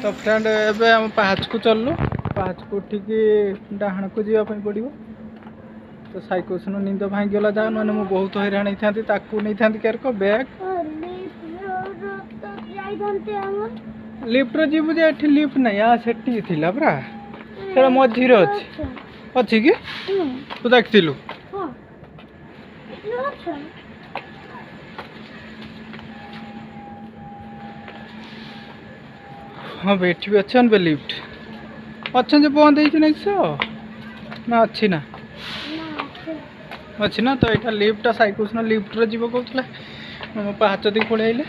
तो फ्रेंड एबे हम पाँच को चललु पाँच को उठिकी डाहाण को जावाई पड़ो तो साइकोसन निंद भांगी गला जा ना मुझे बहुत हईराण होती नहीं था केयर को बैग लिफ्ट जीवु जे एठी लिफ्ट नहीं आ सेठी थिला परा सेटा मझिरे अछि अछि कि तू देखथिलु हाँ बैठी भी अच्छे बे लिफ्ट अच्छे जो बंद हो ना अच्छी ना अच्छी ना तो यहाँ लिफ्ट साइकोसन लिफ्ट रे जीव कहते पाहाच दी पड़े आइले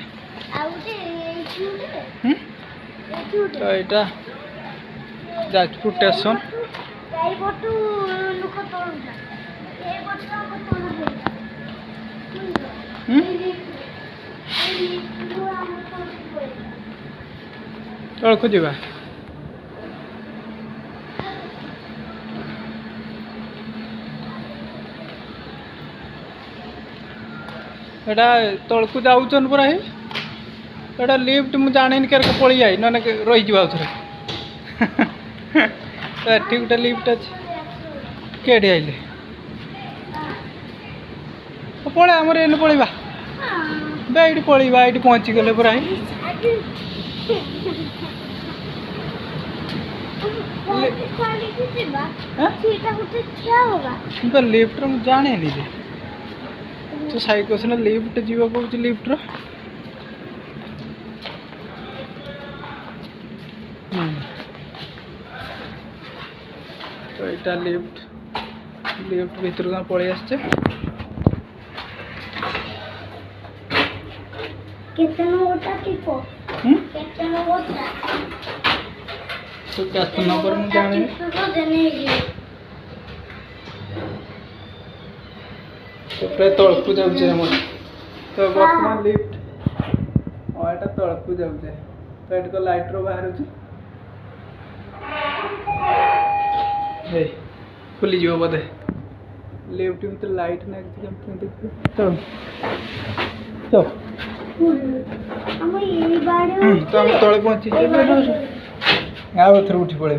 तो यहाँ जाजपुर स्टेशन तौक जा एटा तौक जाऊन पूरा एटा लिफ्ट मुझे जानी के पड़ी जाए ना रही जाऊ थे तो ये गोटे लिफ्ट अच्छे केटी आइले पड़ा आमर एने पलैबा ये पलैबा ये पहुँची गले पूरा लिफ्ट मुझे जाने जे तो साइकोसन लिफ्ट जीव कौच लिफ्ट तो यहाँ लिफ्ट लिफ्ट भर पलि आसचे तो केते नंबर मुझे जाने तो प्राय तौक जाऊे तो बर्तमान लिफ्ट हाँ यहाँ तौक जाऊे तो ये तो लाइट रो बाहर खुली जीव बोधे लिफ्ट में तो लाइट ना तो तो हम तले पहुँची यहाँ थे उठी पड़े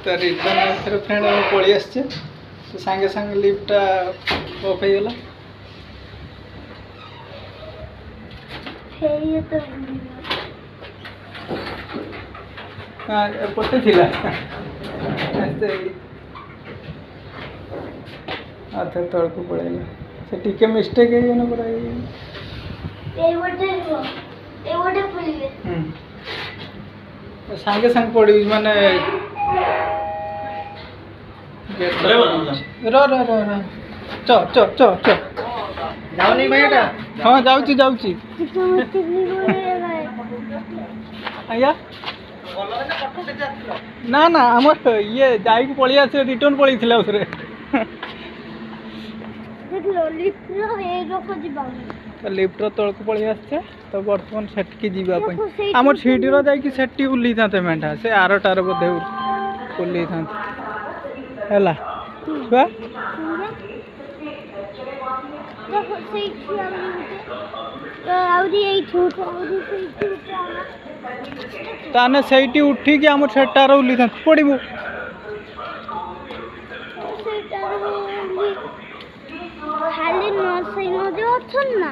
तो रिटर्न फ्रेंड पलि आसचे तो सांगे सांगे लिफ्टा ऑफ हो गला हाँ एपटे थिला आधे तौक पड़ेगा से टिके मिस्टेक है पूरा सांगे सांगे पड़ी माने जाऊनी भाई हाँ जाऊँगी जाऊँगी आज्ञा ना ना आम ये जाई पलि आस रिटर्न पलि थी तो लिफ्ट तौक पलि आसचे तो बर्तमान सेटकी जावाई आम सीढ़ी जाकि ओल्ली था मेढा से आरटार बोधे ओल्ली था है छुआ ताने सेठी उठिकी आम सेटार ओल्ली था पड़ू खाली न सही न जो अच्छा ना